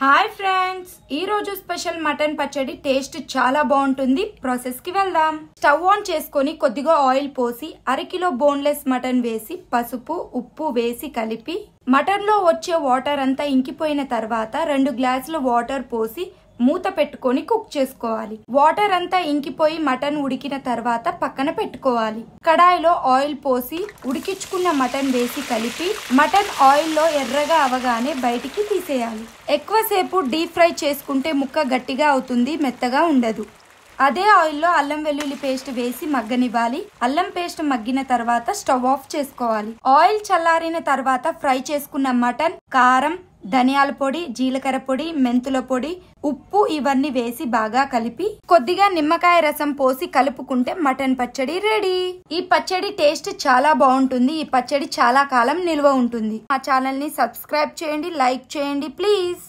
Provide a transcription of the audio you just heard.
Hi friends, ఈ రోజు special mutton పచ్చడి టేస్ట్ చాలా బాగుంటుంది. ప్రాసెస్ కి వెళ్దాం. స్టవ్ ఆన్ చేసుకొని కొద్దిగా ఆయిల్ పోసి అరకిలో బోన్లెస్ మటన్ వేసి పసుపు ఉప్పు వేసి కలిపి మటన్ లో వచ్చే వాటర్ అంతా ఇంకిపోయిన తర్వాత 2 గ్లాసులు వాటర్ పోసి మూత పెట్టుకొని కుక్ చేసుకోవాలి. వాటర్ అంతా ఇంకిపోయి మటన్ ఉడికిన తర్వాత పక్కన పెట్టుకోవాలి. కడాయిలో ఆయిల్ పోసి ఉడికించుకున్న మటన్ వేసి కలిపి మటన్ ఆయిల్ లో ఎర్రగా అవగానే బయటికి తీసేయాలి. ఎక్కువసేపు డీప్ ఫ్రై చేసుకుంటే ముక్క గట్టిగా అవుతుంది, మెత్తగా ఉండదు. అదే ఆయిల్లో అల్లం వెల్లుల్లి పేస్ట్ వేసి మగ్గనివ్వాలి. అల్లం పేస్ట్ మగ్గిన తర్వాత స్టవ్ ఆఫ్ చేసుకోవాలి. ఆయిల్ చల్లారిన తర్వాత ఫ్రై చేసుకున్న మటన్, కారం, ధనియాల పొడి, జీలకర్ర పొడి, మెంతుల పొడి, ఉప్పు ఇవన్నీ వేసి బాగా కలిపి కొద్దిగా నిమ్మకాయ రసం పోసి కలుపుకుంటే మటన్ పచ్చడి రెడీ. ఈ పచ్చడి టేస్ట్ చాలా బాగుంటుంది. ఈ పచ్చడి చాలా కాలం నిల్వ ఉంటుంది. మా ఛానల్ ని సబ్స్క్రైబ్ చేయండి, లైక్ చేయండి ప్లీజ్.